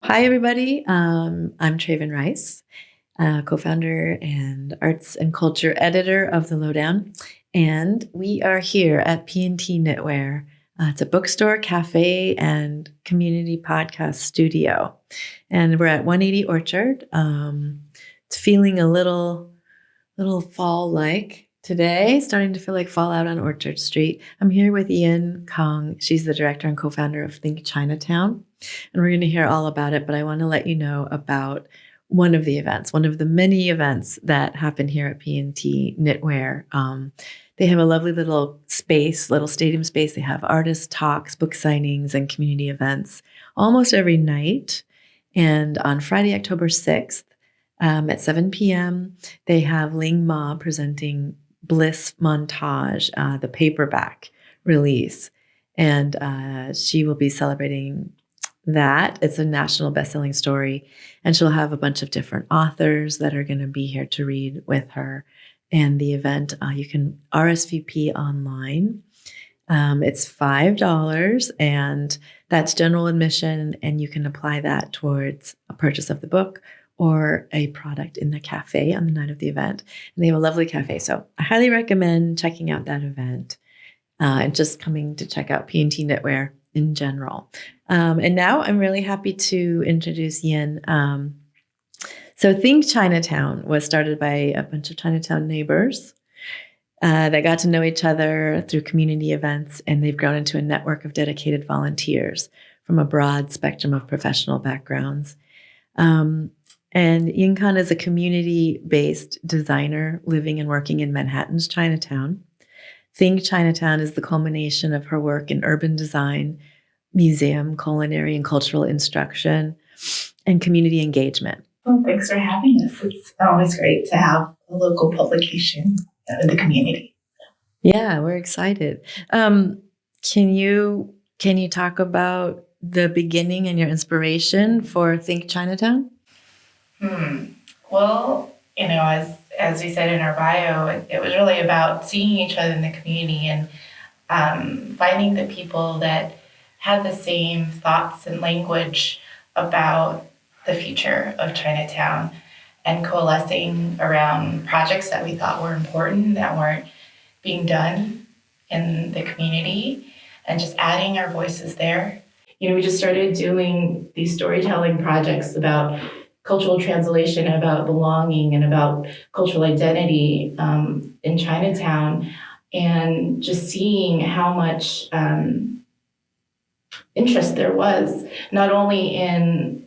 Hi, everybody. I'm Traven Rice, co-founder and arts and culture editor of The Lowdown. And we are here at P&T Knitwear. It's a bookstore, cafe, and community podcast studio. And we're at 180 Orchard. It's feeling a little fall-like today, starting to feel like fall out on Orchard Street. I'm here with Yin Kong. She's the director and co-founder of Think Chinatown. And we're going to hear all about it, but I want to let you know about one of the events, one of the many events that happen here at P&T Knitwear. They have a lovely little space, little stadium space. They have artist talks, book signings, and community events almost every night. And on Friday, October 6th at 7 p.m., they have Ling Ma presenting Bliss Montage, the paperback release. And she will be celebrating that. It's a national best-selling story, and she'll have a bunch of different authors that are going to be here to read with her. And the event, you can RSVP online. It's $5, and that's general admission, and you can apply that towards a purchase of the book or a product in the cafe on the night of the event. And they have a lovely cafe, so I highly recommend checking out that event and just coming to check out P&T Knitwear in general. And now I'm really happy to introduce Yin. So Think Chinatown was started by a bunch of Chinatown neighbors that got to know each other through community events, and they've grown into a network of dedicated volunteers from a broad spectrum of professional backgrounds. And Yin Kong is a community-based designer living and working in Manhattan's Chinatown. Think Chinatown is the culmination of her work in urban design, museum, culinary, and cultural instruction, and community engagement. Well, thanks for having us. It's always great to have a local publication in the community. Yeah, we're excited. Can you talk about the beginning and your inspiration for Think Chinatown? Well, as we said in our bio, it was really about seeing each other in the community and finding the people that had the same thoughts and language about the future of Chinatown and coalescing around projects that we thought were important that weren't being done in the community and just adding our voices there. We just started doing these storytelling projects about cultural translation, about belonging, and about cultural identity in Chinatown, and just seeing how much interest there was, not only in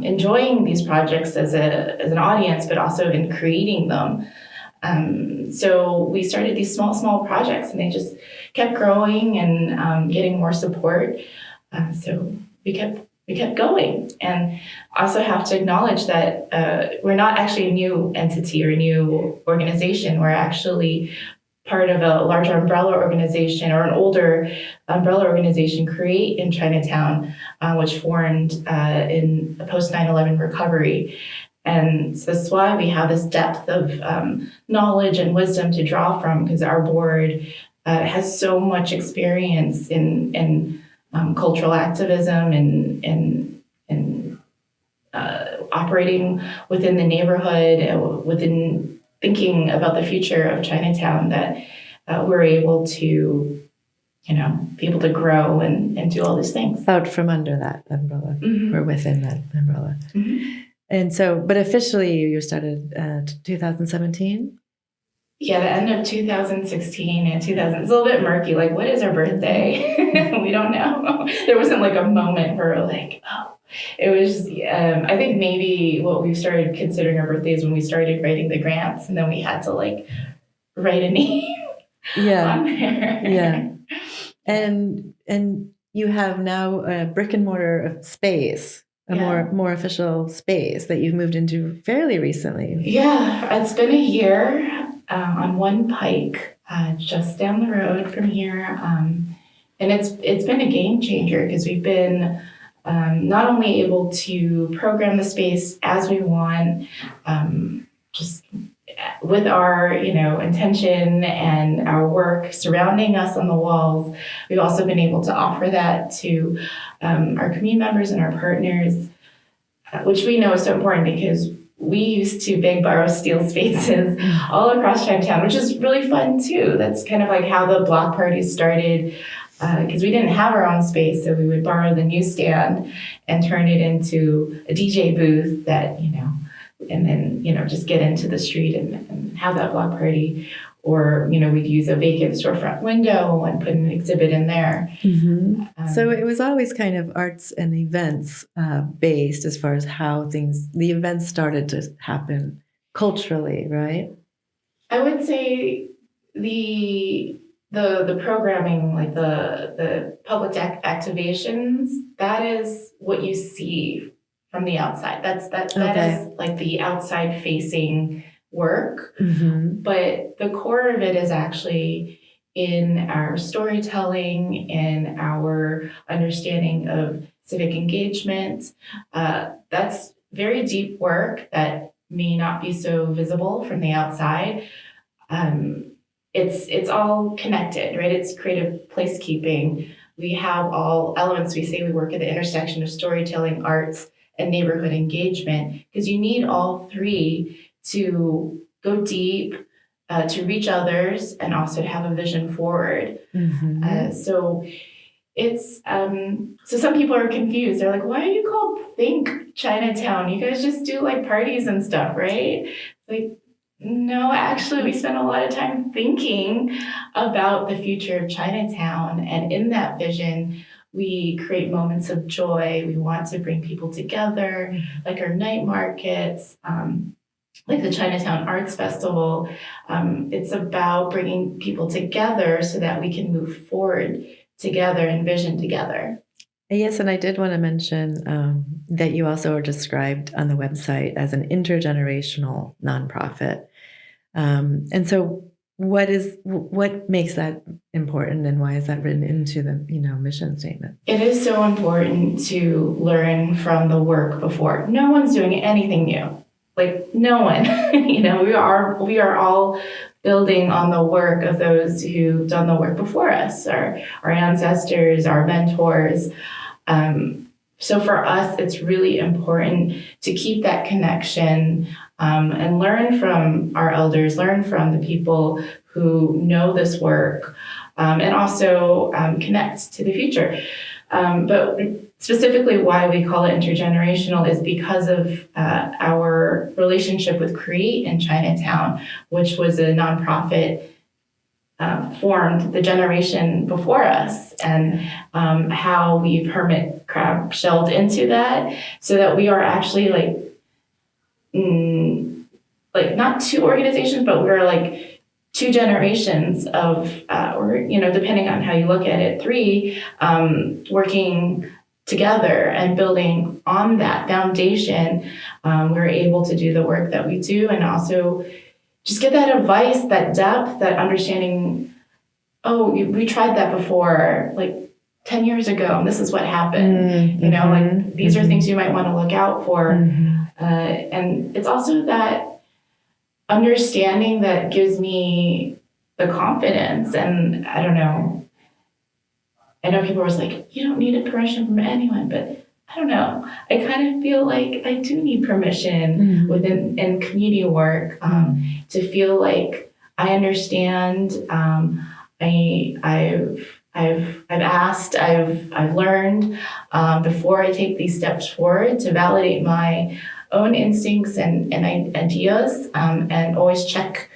enjoying these projects as an audience, but also in creating them. So we started these small projects, and they just kept growing and getting more support. So we kept going, and also have to acknowledge that we're not actually a new entity or a new organization. We're actually part of a larger umbrella organization, or an older umbrella organization, Create in Chinatown, which formed in the post 9/11 recovery. And so that's why we have this depth of knowledge and wisdom to draw from, because our board has so much experience in cultural activism and operating within the neighborhood, within thinking about the future of Chinatown, that we're able to, be able to grow and do all these things. Out from under that umbrella, or within that umbrella. Mm-hmm. And so, but officially you started 2017? Yeah, the end of 2016 and 2000. It's a little bit murky. Like, what is our birthday? We don't know. There wasn't like a moment where like, oh, it was, I think maybe what we started considering our birthdays when we started writing the grants, and then we had to like write a name on there. Yeah. And you have now a brick and mortar space, more official space that you've moved into fairly recently. Yeah, it's been a year. On One Pike, just down the road from here, and it's been a game changer, because we've been not only able to program the space as we want, just with our intention and our work surrounding us on the walls. We've also been able to offer that to our community members and our partners. which we know is so important because we used to beg, borrow, steal spaces all across Chinatown, which is really fun too. That's kind of like how the block parties started, because we didn't have our own space, so we would borrow the newsstand and turn it into a DJ booth that, and then, just get into the street and have that block party. Or, we'd use a vacant storefront window and put an exhibit in there. Mm-hmm. So it was always kind of arts and events based as far as how the events started to happen culturally, right? I would say the programming, like the public activations, that is what you see from the outside. That is like the outside facing work. Mm-hmm. But the core of it is actually in our storytelling, in our understanding of civic engagement. That's very deep work that may not be so visible from the outside. It's all connected, right? It's creative placekeeping. We have all elements. We say we work at the intersection of storytelling, arts, and neighborhood engagement, because you need all three to go deep, to reach others, and also to have a vision forward. Mm-hmm. So it's so some people are confused. They're like, "Why are you called Think Chinatown? You guys just do like parties and stuff, right?" Like, no, actually, we spend a lot of time thinking about the future of Chinatown, and in that vision, we create moments of joy. We want to bring people together, like our night markets, like the Chinatown Arts Festival. It's about bringing people together so that we can move forward together and vision together. Yes, and I did want to mention that you also are described on the website as an intergenerational nonprofit. And so what makes that important, and why is that written into the mission statement? It is so important to learn from the work before. No one's doing anything new. Like, no one. we are all building on the work of those who've done the work before us, our ancestors, our mentors. So for us, it's really important to keep that connection and learn from our elders, learn from the people who know this work, and also connect to the future. But specifically why we call it intergenerational is because of our relationship with Create in Chinatown, which was a nonprofit formed the generation before us, and how we've hermit crab shelled into that, so that we are actually like not two organizations, but we're like two generations of, or depending on how you look at it, three, working together and building on that foundation. We're able to do the work that we do, and also just get that advice, that depth, that understanding. Oh, we tried that before, like 10 years ago, and this is what happened. Mm-hmm. Like these are things you might want to look out for. Mm-hmm. And it's also that understanding that gives me the confidence. And I don't know. I know people are like, you don't need a permission from anyone, but I don't know. I kind of feel like I do need permission within in community work to feel like I understand. I've asked, I've learned before I take these steps forward, to validate my own instincts and ideas, and always check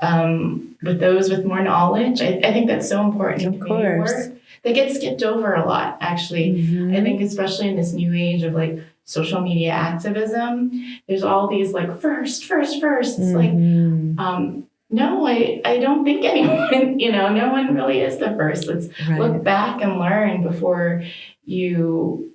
with those with more knowledge. I think that's so important in community work. That gets skipped over a lot, actually. I think especially in this new age of like social media activism, there's all these like first. It's like, no, I don't think anyone, no one really is the first. Let's look back and learn before you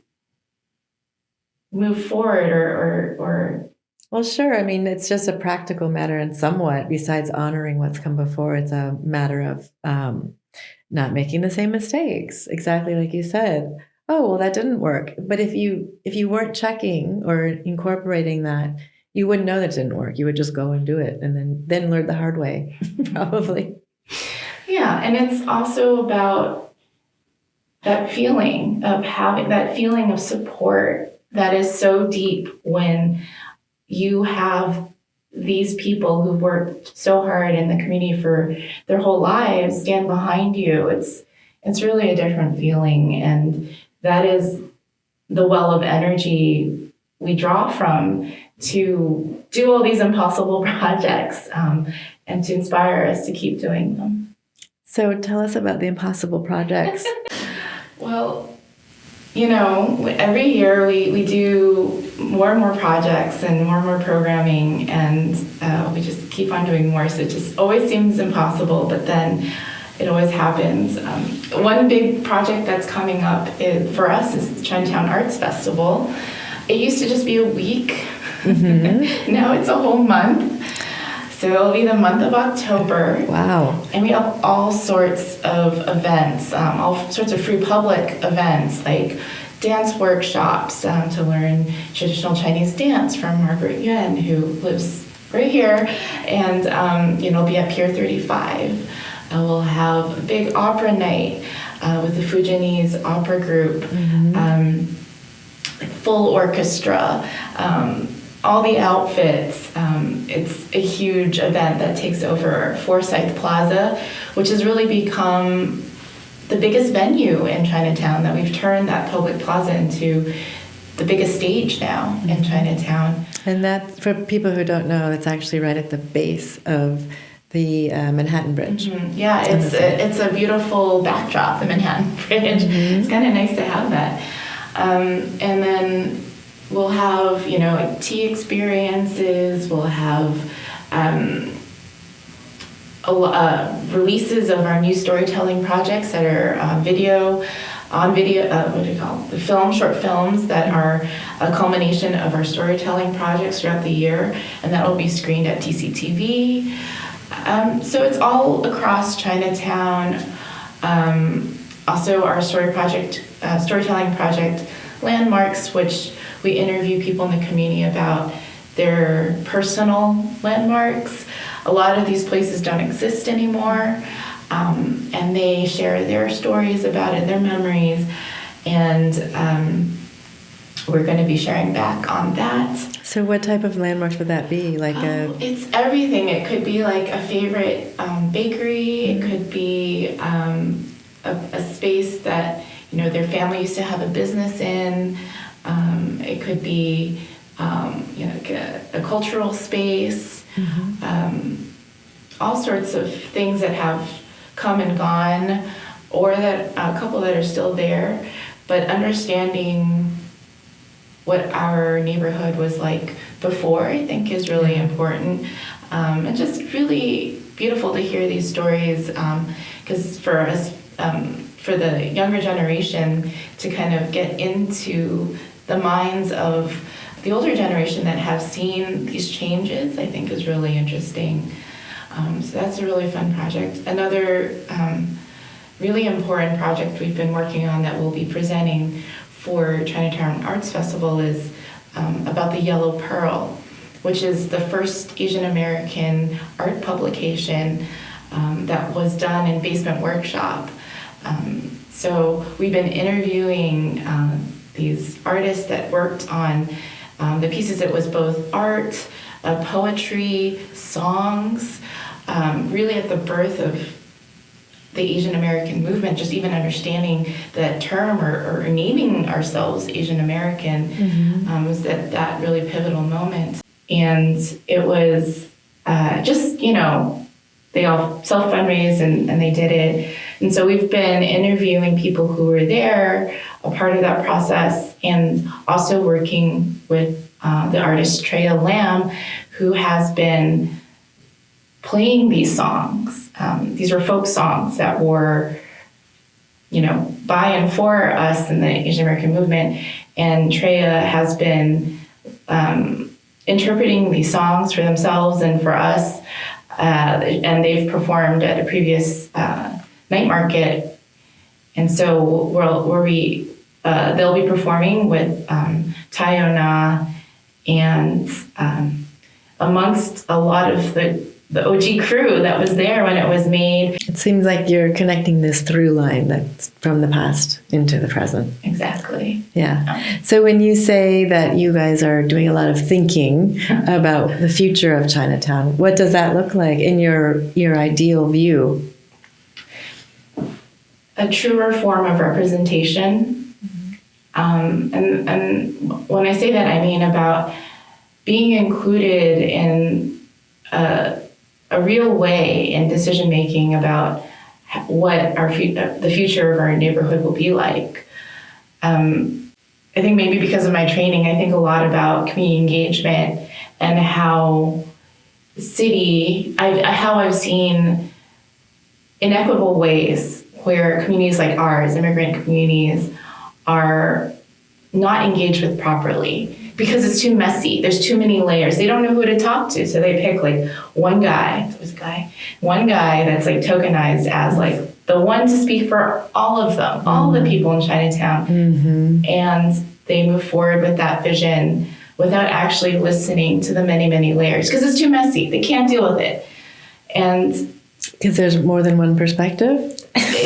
move forward or. Well, sure. I mean, it's just a practical matter, and somewhat, besides honoring what's come before, it's a matter of not making the same mistakes. Exactly like you said. Oh, well, that didn't work. But if you weren't checking or incorporating that, you wouldn't know that didn't work. You would just go and do it, and then learn the hard way, probably. Yeah, and it's also about that feeling of having that feeling of support that is so deep when you have these people who've worked so hard in the community for their whole lives stand behind you. It's really a different feeling, and that is the well of energy we draw from to do all these impossible projects, and to inspire us to keep doing them. So tell us about the impossible projects. Well, every year we do more and more projects and more programming, and we just keep on doing more. So it just always seems impossible, but then it always happens. One big project that's coming up for us is the Chinatown Arts Festival. It used to just be a week. Mm-hmm. Now it's a whole month. So it'll be the month of October. Wow. And we have all sorts of events, all sorts of free public events, like dance workshops to learn traditional Chinese dance from Margaret Yuan, who lives right here. And it'll be at Pier 35. We'll have a big opera night with the Fujianese opera group, mm-hmm. Like full orchestra, all the outfits. It's a huge event that takes over Forsyth Plaza, which has really become the biggest venue in Chinatown, that we've turned that public plaza into the biggest stage now mm-hmm. in Chinatown. And that, for people who don't know, it's actually right at the base of the Manhattan Bridge. Mm-hmm. Yeah, it's a beautiful backdrop, the Manhattan Bridge. Mm-hmm. It's kind of nice to have that. And then we'll have, like tea experiences. We'll have releases of our new storytelling projects that are short films that are a culmination of our storytelling projects throughout the year, and that will be screened at TCTV. So it's all across Chinatown. Also, our storytelling project, Landmarks, which we interview people in the community about their personal landmarks. A lot of these places don't exist anymore, and they share their stories about it, their memories, and we're going to be sharing back on that. So what type of landmarks would that be? It's everything. It could be like a favorite bakery. It could be a space that their family used to have a business in. It could be like a cultural space. Mm-hmm. All sorts of things that have come and gone, or that a couple that are still there. But understanding what our neighborhood was like before, I think, is really important. And just really beautiful to hear these stories, because for us, for the younger generation to kind of get into the minds of the older generation that have seen these changes, I think is really interesting. So that's a really fun project. Another really important project we've been working on that we'll be presenting for Chinatown Arts Festival is about the Yellow Pearl, which is the first Asian American art publication that was done in Basement Workshop. So we've been interviewing these artists that worked on the pieces. It was both art, poetry, songs, really at the birth of the Asian American movement, just even understanding that term or naming ourselves Asian American mm-hmm. Was that really pivotal moment. And it was just, they all self-fundraised and they did it. And so we've been interviewing people who were there, a part of that process, and also working with the artist Treya Lam, who has been playing these songs. These were folk songs that were, by and for us in the Asian American movement. And Treya has been interpreting these songs for themselves and for us. And they've performed at a previous night market. And so they'll be performing with Tayo Na, and amongst a lot of the the OG crew that was there when it was made. It seems like you're connecting this through line that's from the past into the present. Exactly. Yeah. So when you say that you guys are doing a lot of thinking about the future of Chinatown, what does that look like in your ideal view? A truer form of representation. And when I say that, I mean about being included in a real way in decision making about what the future of our neighborhood will be like. I think maybe because of my training, I think a lot about community engagement and how I've seen inequitable ways where communities like ours, immigrant communities, are not engaged with properly because it's too messy. There's too many layers. They don't know who to talk to, so they pick like one guy that's like tokenized as like the one to speak for all of them, all the people in Chinatown. Mm-hmm. And they move forward with that vision without actually listening to the many, many layers because it's too messy. They can't deal with it. And because there's more than one perspective?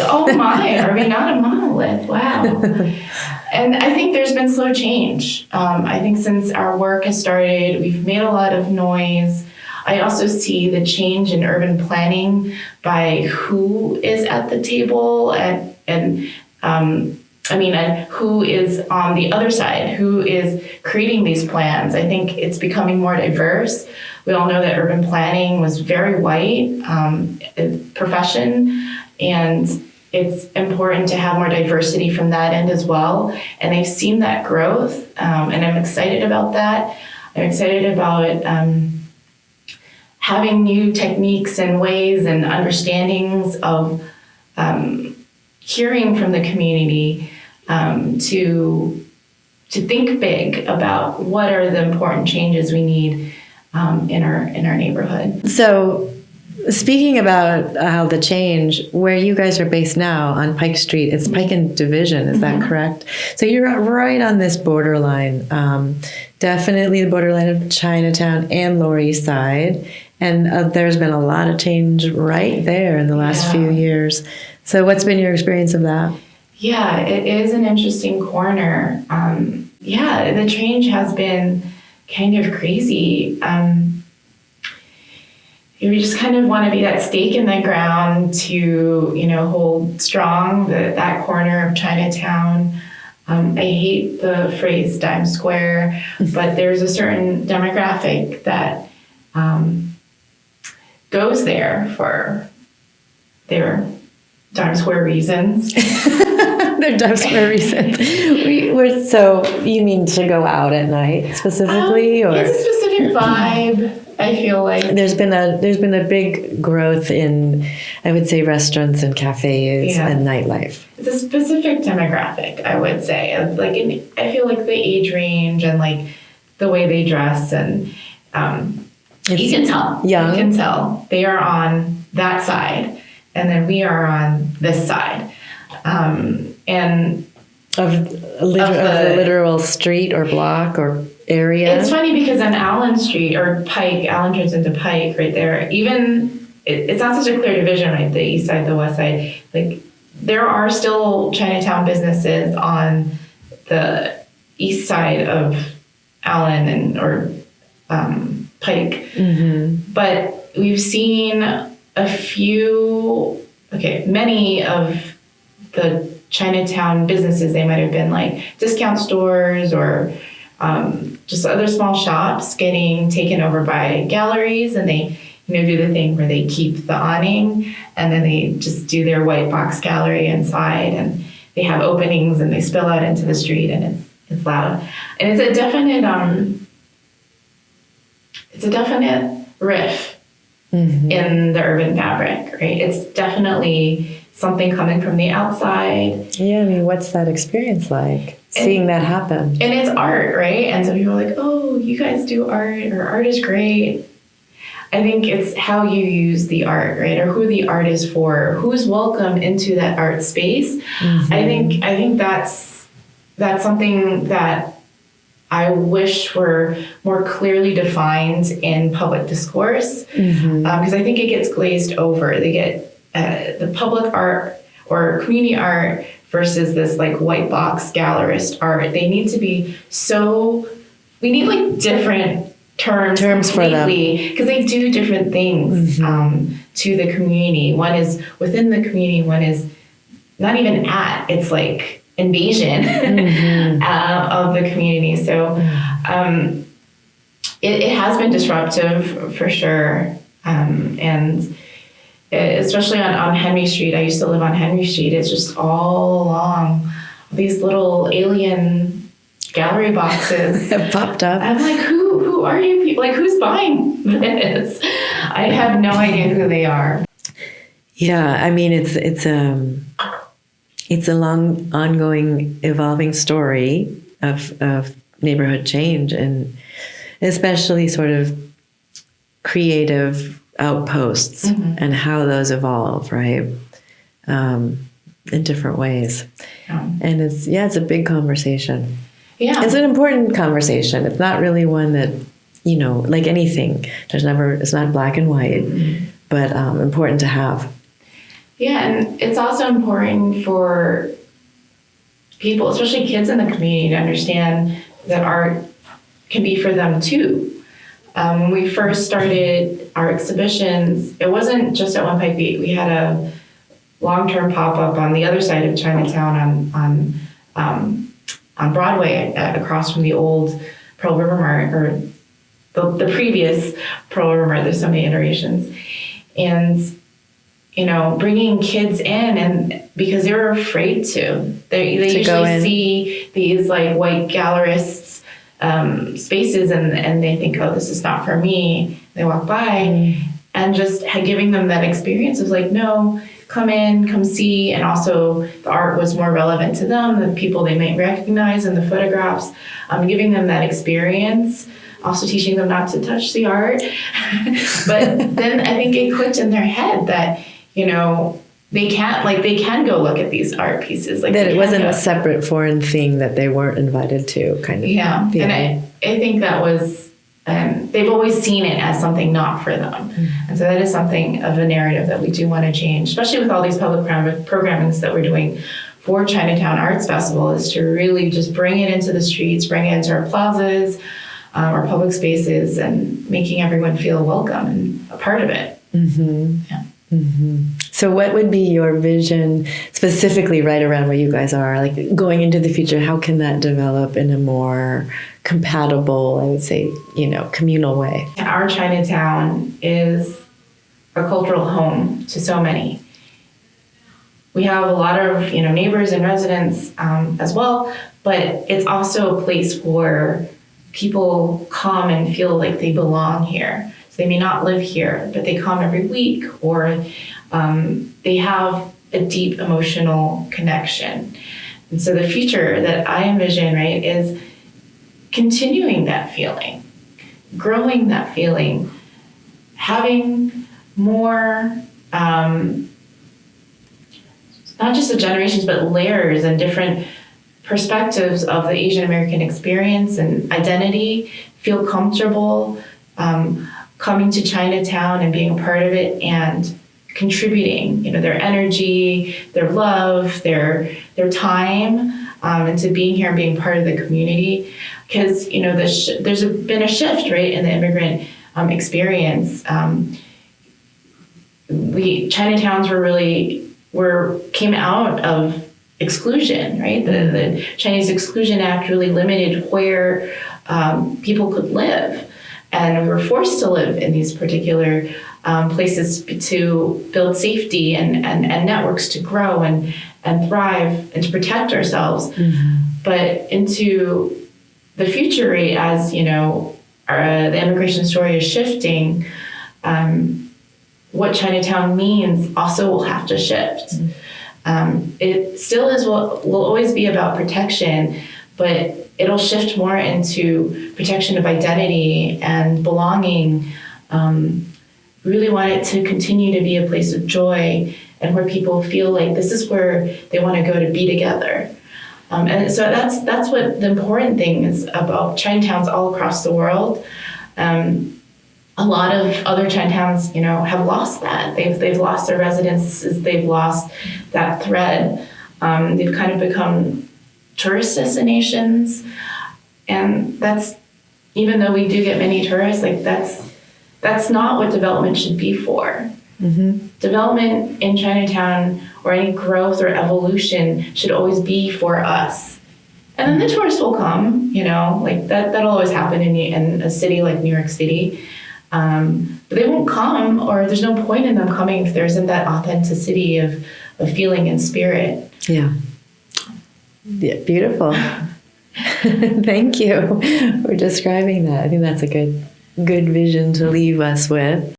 Oh my, are we not a monolith? Wow. And I think there's been slow change. I think since our work has started, we've made a lot of noise. I also see the change in urban planning by who is at the table and who is on the other side, who is creating these plans. I think it's becoming more diverse. We all know that urban planning was very white profession, and it's important to have more diversity from that end as well. And I've seen that growth, and I'm excited about that. I'm excited about having new techniques and ways and understandings of hearing from the community to think big about what are the important changes we need in our neighborhood. So, speaking about how the change, where you guys are based now on Pike Street, it's Pike and Division, is that correct? So you're right on this borderline, definitely the borderline of Chinatown and Lower East Side, and there's been a lot of change right there in the last few years. So what's been your experience of that? Yeah, it is an interesting corner. The change has been kind of crazy. We just kind of want to be that stake in the ground to, hold strong that corner of Chinatown. I hate the phrase dime square, but there's a certain demographic that goes there for their dime square reasons. Their dime square reasons. So you mean to go out at night specifically, or it's a specific vibe? I feel like there's been a big growth in, I would say, restaurants and cafes and nightlife. It's a specific demographic, I would say. I feel like the age range and like the way they dress, and you can tell. Young. You can tell they are on that side, and then we are on this side, and of the literal street or block or area. It's funny because on Allen Street or Pike, Allen turns into Pike right there. Even it's not such a clear division, right? The east side, the west side. Like there are still Chinatown businesses on the east side of Allen or Pike, but we've seen many of the Chinatown businesses. They might have been like discount stores or just other small shops getting taken over by galleries, and they do the thing where they keep the awning and then they just do their white box gallery inside, and they have openings and they spill out into the street, and it's loud, and it's a definite riff in the urban fabric, right? It's definitely something coming from the outside. Yeah, I mean, what's that experience like? Seeing that happen. And it's art, right? And so people are like, oh, you guys do art, or art is great. I think it's how you use the art, right? Or who the art is for, who's welcome into that art space. I think that's something that I wish were more clearly defined in public discourse, because I think it gets glazed over. They get the public art or community art versus this like white box gallerist art. They need to be we need like different terms for them, because they do different things to the community. One is within the community, one is not even it's like invasion of the community. So it has been disruptive for sure. And especially on Henry Street. I used to live on Henry Street. It's just all along these little alien gallery boxes have popped up. I'm like, who are you people? Like, who's buying this? I have no idea who they are. Yeah, I mean, it's a long, ongoing, evolving story of neighborhood change, and especially sort of creative outposts and how those evolve, right? In different ways. And it's a big conversation. Yeah. It's an important conversation. It's not really one that, like anything, it's not black and white, but important to have. Yeah, and it's also important for people, especially kids in the community, to understand that art can be for them too. When we first started our exhibitions, it wasn't just at One Pike Beat. We had a long-term pop-up on the other side of Chinatown on Broadway, across from the old Pearl River Mart, or the previous Pearl River Mart. There's so many iterations. And bringing kids in, and because they were afraid they usually see these like white gallerists spaces and they think, oh, this is not for me. They walk by and just giving them that experience of like, no, come in, come see. And also the art was more relevant to them, the people they might recognize in the photographs, giving them that experience. Also teaching them not to touch the art. But then I think it clicked in their head that, they can go look at these art pieces. Like that it wasn't a separate foreign thing that they weren't invited to, kind of. Yeah. And I think that was, they've always seen it as something not for them. And so that is something of a narrative that we do want to change, especially with all these public programmings that we're doing for Chinatown Arts Festival, is to really just bring it into the streets, bring it into our plazas, our public spaces, and making everyone feel welcome and a part of it. Yeah. So what would be your vision specifically right around where you guys are, like going into the future? How can that develop in a more compatible, I would say, communal way? Our Chinatown is a cultural home to so many. We have a lot of neighbors and residents as well, but it's also a place where people come and feel like they belong here. So they may not live here, but they come every week, or they have a deep emotional connection. And so the future that I envision, right, is continuing that feeling, growing that feeling, having more, not just the generations, but layers and different perspectives of the Asian American experience and identity, feel comfortable coming to Chinatown and being a part of it and contributing, their energy, their love, their time, into being here and being part of the community. Because, there's been a shift, right, in the immigrant experience. Chinatowns came out of exclusion, right? The Chinese Exclusion Act really limited where people could live. And we were forced to live in these particular places to build safety and networks to grow and thrive and to protect ourselves. But into the future, right, as the immigration story is shifting, what Chinatown means also will have to shift. It still will always be about protection, but it'll shift more into protection of identity and belonging. Really want it to continue to be a place of joy and where people feel like this is where they want to go to be together. And so that's what the important thing is about Chinatowns all across the world. A lot of other Chinatowns, have lost that. They've lost their residences. They've lost that thread. They've kind of become tourist destinations, and that's, even though we do get many tourists, like that's not what development should be for. Mm-hmm. Development in Chinatown or any growth or evolution should always be for us. And then the tourists will come, like that'll always happen in a city like New York City. But they won't come, or there's no point in them coming if there isn't that authenticity of feeling and spirit. Yeah, beautiful. Thank you for describing that. I think that's a good vision to leave us with.